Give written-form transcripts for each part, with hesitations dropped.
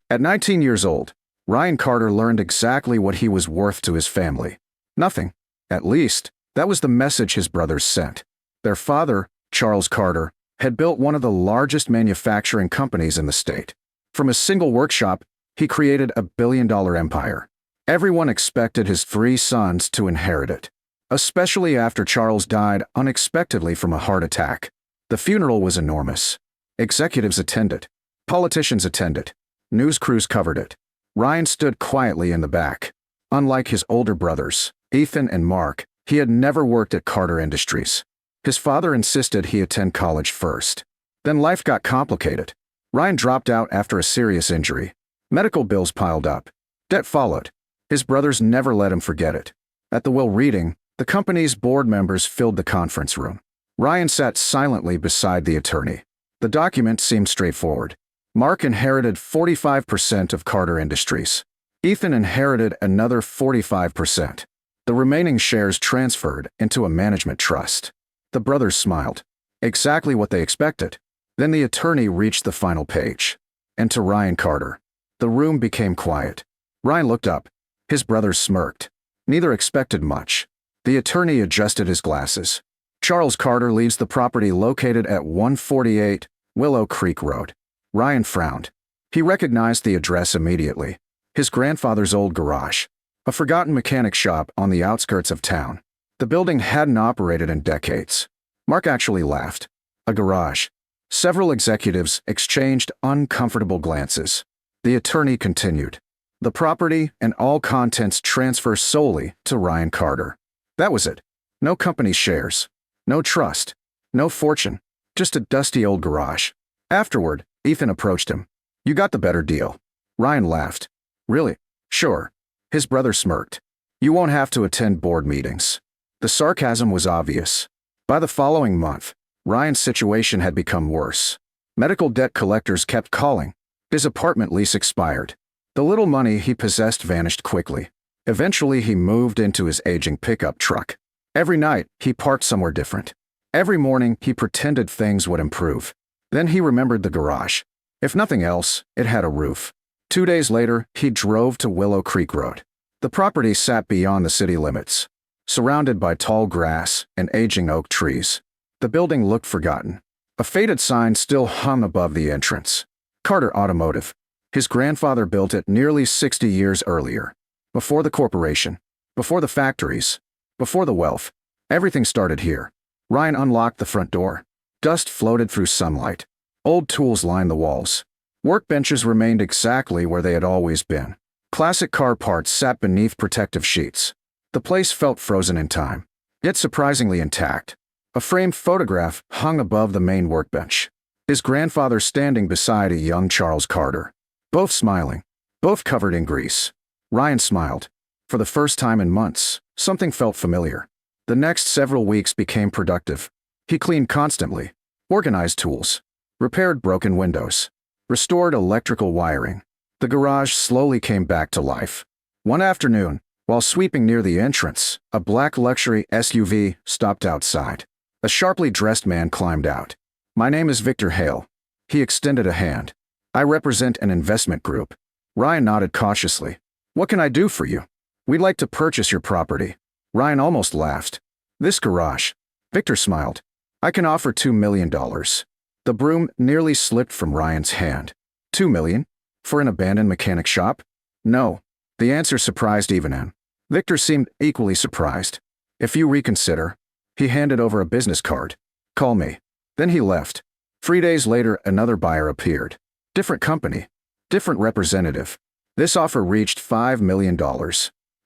At 19 years old, Ryan Carter learned exactly what he was worth to his family. Nothing. At least, that was the message his brothers sent. Their father, Charles Carter, had built one of the largest manufacturing companies in the state. From a single workshop, he created a billion-dollar empire. Everyone expected his three sons to inherit it, especially after Charles died unexpectedly from a heart attack. The funeral was enormous. Executives attended. Politicians attended. News crews covered it. Ryan stood quietly in the back. Unlike his older brothers, Ethan and Mark, he had never worked at Carter Industries. His father insisted he attend college first. Then life got complicated. Ryan dropped out after a serious injury. Medical bills piled up. Debt followed. His brothers never let him forget it. At the will reading, the company's board members filled the conference room. Ryan sat silently beside the attorney. The document seemed straightforward. Mark inherited 45% of Carter Industries. Ethan inherited another 45%. The remaining shares transferred into a management trust. The brothers smiled. Exactly what they expected. Then the attorney reached the final page. And to Ryan Carter. The room became quiet. Ryan looked up. His brothers smirked. Neither expected much. The attorney adjusted his glasses. Charles Carter leaves the property located at 148 Willow Creek Road. Ryan frowned. He recognized the address immediately. His grandfather's old garage. A forgotten mechanic shop on the outskirts of town. The building hadn't operated in decades. Mark actually laughed. A garage. Several executives exchanged uncomfortable glances. The attorney continued. The property and all contents transfer solely to Ryan Carter. That was it. No company shares. No trust. No fortune. Just a dusty old garage. Afterward, Ethan approached him. You got the better deal. Ryan laughed. Really? Sure. His brother smirked. You won't have to attend board meetings. The sarcasm was obvious. By the following month, Ryan's situation had become worse. Medical debt collectors kept calling. His apartment lease expired. The little money he possessed vanished quickly. Eventually, he moved into his aging pickup truck. Every night, he parked somewhere different. Every morning, he pretended things would improve. Then he remembered the garage. If nothing else, it had a roof. 2 days later, he drove to Willow Creek Road. The property sat beyond the city limits, surrounded by tall grass and aging oak trees. The building looked forgotten. A faded sign still hung above the entrance. Carter Automotive. His grandfather built it nearly 60 years earlier. Before the corporation. Before the factories. Before the wealth. Everything started here. Ryan unlocked the front door. Dust floated through sunlight. Old tools lined the walls. Workbenches remained exactly where they had always been. Classic car parts sat beneath protective sheets. The place felt frozen in time, yet surprisingly intact. A framed photograph hung above the main workbench. His grandfather standing beside a young Charles Carter. Both smiling, both covered in grease. Ryan smiled. For the first time in months, something felt familiar. The next several weeks became productive. He cleaned constantly, organized tools, repaired broken windows, restored electrical wiring. The garage slowly came back to life. One afternoon, while sweeping near the entrance, a black luxury SUV stopped outside. A sharply dressed man climbed out. My name is Victor Hale. He extended a hand. I represent an investment group. Ryan nodded cautiously. What can I do for you? We'd like to purchase your property. Ryan almost laughed. This garage. Victor smiled. I can offer $2 million. The broom nearly slipped from Ryan's hand. $2 million? For an abandoned mechanic shop? No. The answer surprised even him. Victor seemed equally surprised. If you reconsider. He handed over a business card. Call me. Then he left. 3 days later, another buyer appeared. Different company. Different representative. This offer reached $5 million.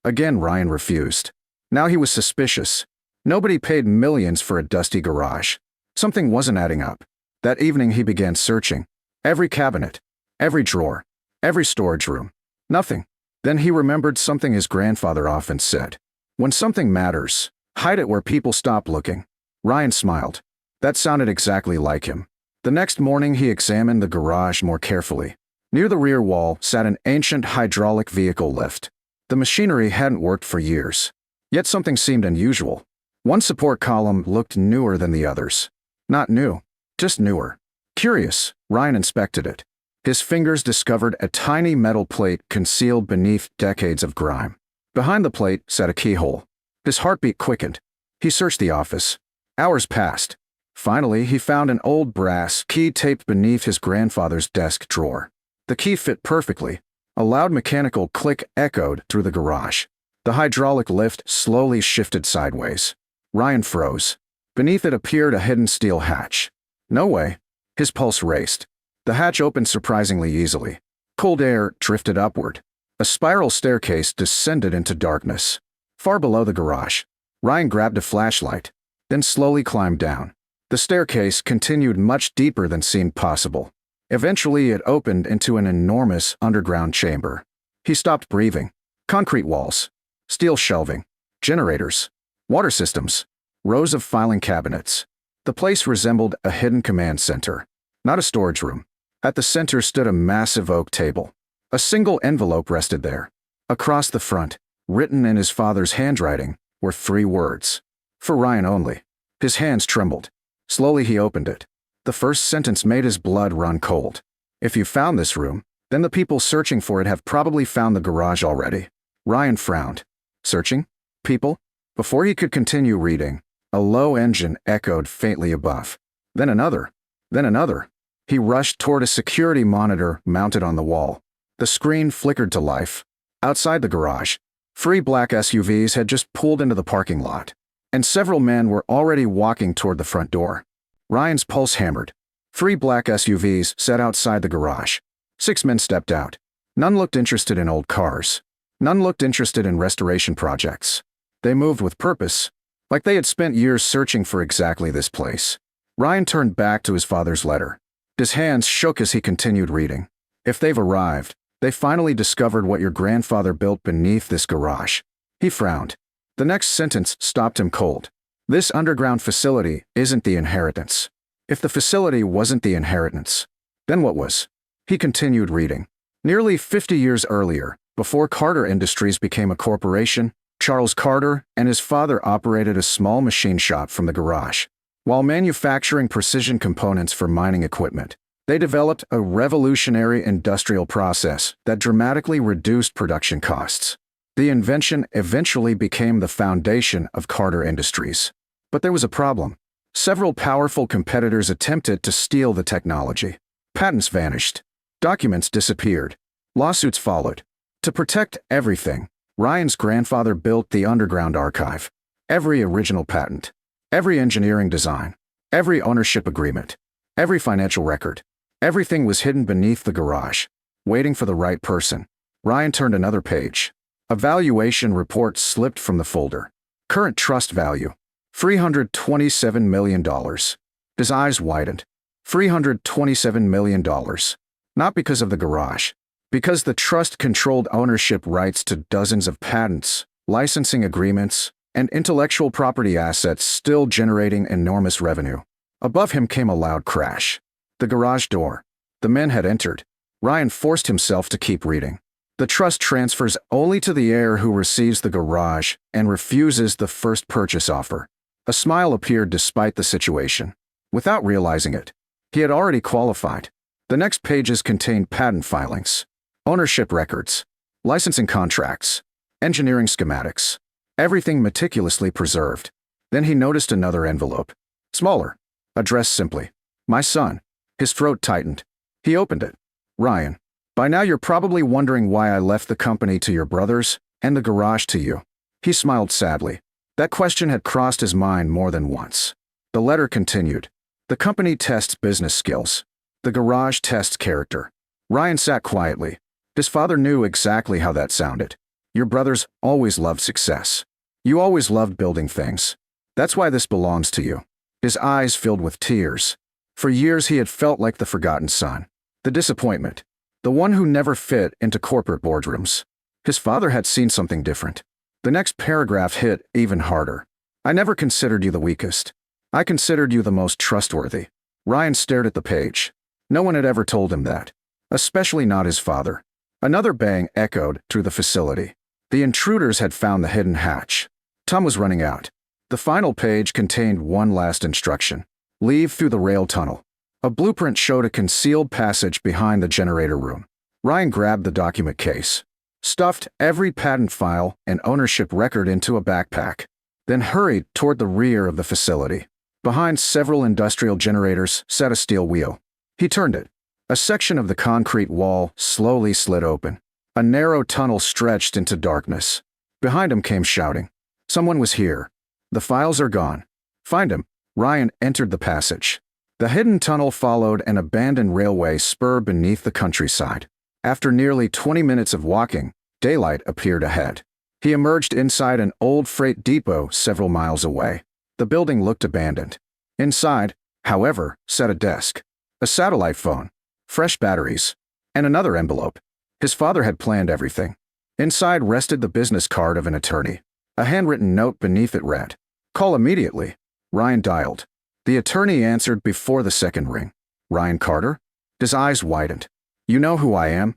Again, Ryan refused. Now he was suspicious. Nobody paid millions for a dusty garage. Something wasn't adding up. That evening he began searching. Every cabinet. Every drawer. Every storage room. Nothing. Then he remembered something his grandfather often said. When something matters, hide it where people stop looking. Ryan smiled. That sounded exactly like him. The next morning he examined the garage more carefully. Near the rear wall sat an ancient hydraulic vehicle lift. The machinery hadn't worked for years. Yet something seemed unusual. One support column looked newer than the others. Not new, just newer. Curious, Ryan inspected it. His fingers discovered a tiny metal plate concealed beneath decades of grime. Behind the plate sat a keyhole. His heartbeat quickened. He searched the office. Hours passed. Finally, he found an old brass key taped beneath his grandfather's desk drawer. The key fit perfectly. A loud mechanical click echoed through the garage. The hydraulic lift slowly shifted sideways. Ryan froze. Beneath it appeared a hidden steel hatch. No way. His pulse raced. The hatch opened surprisingly easily. Cold air drifted upward. A spiral staircase descended into darkness. Far below the garage, Ryan grabbed a flashlight, then slowly climbed down. The staircase continued much deeper than seemed possible. Eventually, it opened into an enormous underground chamber. He stopped breathing. Concrete walls, steel shelving, generators, water systems, rows of filing cabinets. The place resembled a hidden command center, not a storage room. At the center stood a massive oak table. A single envelope rested there. Across the front, written in his father's handwriting, were 3 words. For Ryan only. His hands trembled. Slowly he opened it. The first sentence made his blood run cold. If you found this room, then the people searching for it have probably found the garage already. Ryan frowned. Searching? People? Before he could continue reading, a low engine echoed faintly above. Then another. Then another. He rushed toward a security monitor mounted on the wall. The screen flickered to life. Outside the garage, 3 black SUVs had just pulled into the parking lot, and several men were already walking toward the front door. Ryan's pulse hammered. 3 black SUVs sat outside the garage. 6 men stepped out. None looked interested in old cars. None looked interested in restoration projects. They moved with purpose, like they had spent years searching for exactly this place. Ryan turned back to his father's letter. His hands shook as he continued reading. If they've arrived, they finally discovered what your grandfather built beneath this garage. He frowned. The next sentence stopped him cold. This underground facility isn't the inheritance. If the facility wasn't the inheritance, then what was? He continued reading. Nearly 50 years earlier, before Carter Industries became a corporation, Charles Carter and his father operated a small machine shop from the garage. While manufacturing precision components for mining equipment, they developed a revolutionary industrial process that dramatically reduced production costs. The invention eventually became the foundation of Carter Industries. But there was a problem. Several powerful competitors attempted to steal the technology. Patents vanished. Documents disappeared. Lawsuits followed. To protect everything, Ryan's grandfather built the underground archive. Every original patent, every engineering design, every ownership agreement, every financial record. Everything was hidden beneath the garage, waiting for the right person. Ryan turned another page. A valuation report slipped from the folder. Current trust value, $327 million. His eyes widened. $327 million. Not because of the garage, because the trust controlled ownership rights to dozens of patents, licensing agreements, and intellectual property assets still generating enormous revenue. Above him came a loud crash. The garage door. The men had entered. Ryan forced himself to keep reading. The trust transfers only to the heir who receives the garage and refuses the first purchase offer. A smile appeared despite the situation. Without realizing it, he had already qualified. The next pages contained patent filings, ownership records, licensing contracts, engineering schematics, everything meticulously preserved. Then he noticed another envelope. Smaller. Addressed simply. My son. His throat tightened. He opened it. Ryan, by now you're probably wondering why I left the company to your brothers and the garage to you. He smiled sadly. That question had crossed his mind more than once. The letter continued. The company tests business skills. The garage tests character. Ryan sat quietly. His father knew exactly how that sounded. Your brothers always loved success. You always loved building things. That's why this belongs to you. His eyes filled with tears. For years he had felt like the forgotten son. The disappointment. The one who never fit into corporate boardrooms. His father had seen something different. The next paragraph hit even harder. I never considered you the weakest. I considered you the most trustworthy. Ryan stared at the page. No one had ever told him that. Especially not his father. Another bang echoed through the facility. The intruders had found the hidden hatch. Time was running out. The final page contained one last instruction. Leave through the rail tunnel. A blueprint showed a concealed passage behind the generator room. Ryan grabbed the document case, stuffed every patent file and ownership record into a backpack, then hurried toward the rear of the facility. Behind several industrial generators sat a steel wheel. He turned it. A section of the concrete wall slowly slid open. A narrow tunnel stretched into darkness. Behind him came shouting. Someone was here. The files are gone. Find him. Ryan entered the passage. The hidden tunnel followed an abandoned railway spur beneath the countryside. After nearly 20 minutes of walking, daylight appeared ahead. He emerged inside an old freight depot several miles away. The building looked abandoned. Inside, however, sat a desk, a satellite phone, fresh batteries, and another envelope. His father had planned everything. Inside rested the business card of an attorney. A handwritten note beneath it read, "Call immediately." Ryan dialed. The attorney answered before the second ring. "Ryan Carter?" His eyes widened. "You know who I am?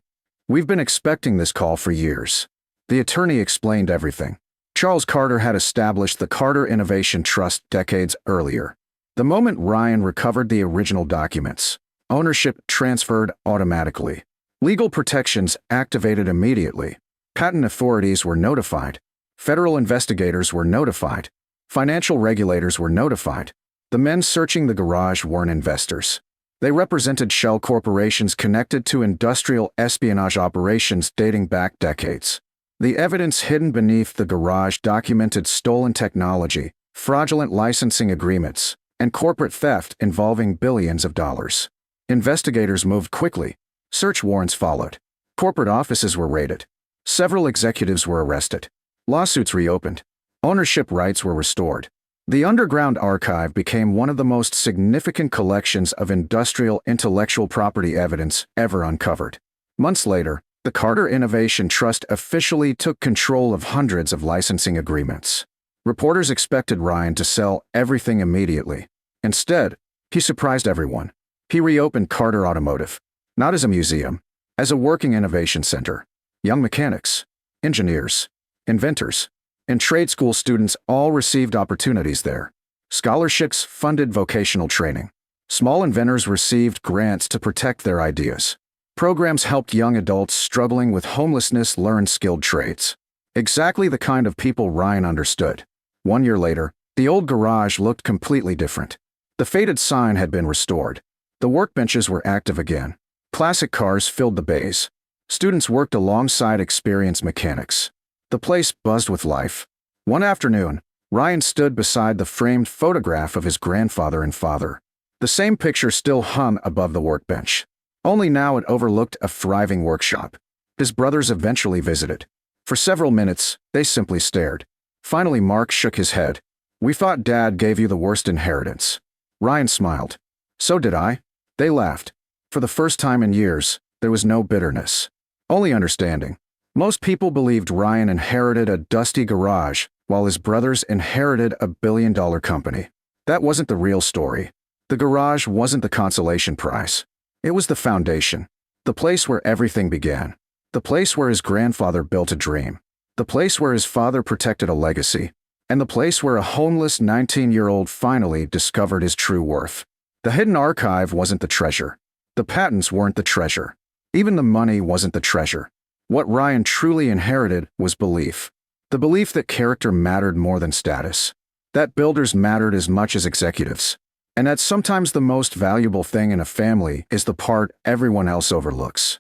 We've been expecting this call for years." The attorney explained everything. Charles Carter had established the Carter Innovation Trust decades earlier. The moment Ryan recovered the original documents, ownership transferred automatically. Legal protections activated immediately. Patent authorities were notified. Federal investigators were notified. Financial regulators were notified. The men searching the garage weren't investors. They represented shell corporations connected to industrial espionage operations dating back decades. The evidence hidden beneath the garage documented stolen technology, fraudulent licensing agreements, and corporate theft involving billions of dollars. Investigators moved quickly. Search warrants followed. Corporate offices were raided. Several executives were arrested. Lawsuits reopened. Ownership rights were restored. The underground archive became one of the most significant collections of industrial intellectual property evidence ever uncovered. Months later, the Carter Innovation Trust officially took control of hundreds of licensing agreements. Reporters expected Ryan to sell everything immediately. Instead, he surprised everyone. He reopened Carter Automotive, not as a museum, as a working innovation center. Young mechanics, engineers, inventors, and trade school students all received opportunities there. Scholarships funded vocational training. Small inventors received grants to protect their ideas. Programs helped young adults struggling with homelessness learn skilled trades. Exactly the kind of people Ryan understood. 1 year later, the old garage looked completely different. The faded sign had been restored. The workbenches were active again. Classic cars filled the bays. Students worked alongside experienced mechanics. The place buzzed with life. One afternoon, Ryan stood beside the framed photograph of his grandfather and father. The same picture still hung above the workbench. Only now it overlooked a thriving workshop. His brothers eventually visited. For several minutes, they simply stared. Finally, Mark shook his head. "We thought Dad gave you the worst inheritance." Ryan smiled. "So did I." They laughed. For the first time in years, there was no bitterness. Only understanding. Most people believed Ryan inherited a dusty garage, while his brothers inherited a billion-dollar company. That wasn't the real story. The garage wasn't the consolation prize. It was the foundation. The place where everything began. The place where his grandfather built a dream. The place where his father protected a legacy. And the place where a homeless 19-year-old finally discovered his true worth. The hidden archive wasn't the treasure. The patents weren't the treasure. Even the money wasn't the treasure. What Ryan truly inherited was belief. The belief that character mattered more than status. That builders mattered as much as executives. And that sometimes the most valuable thing in a family is the part everyone else overlooks.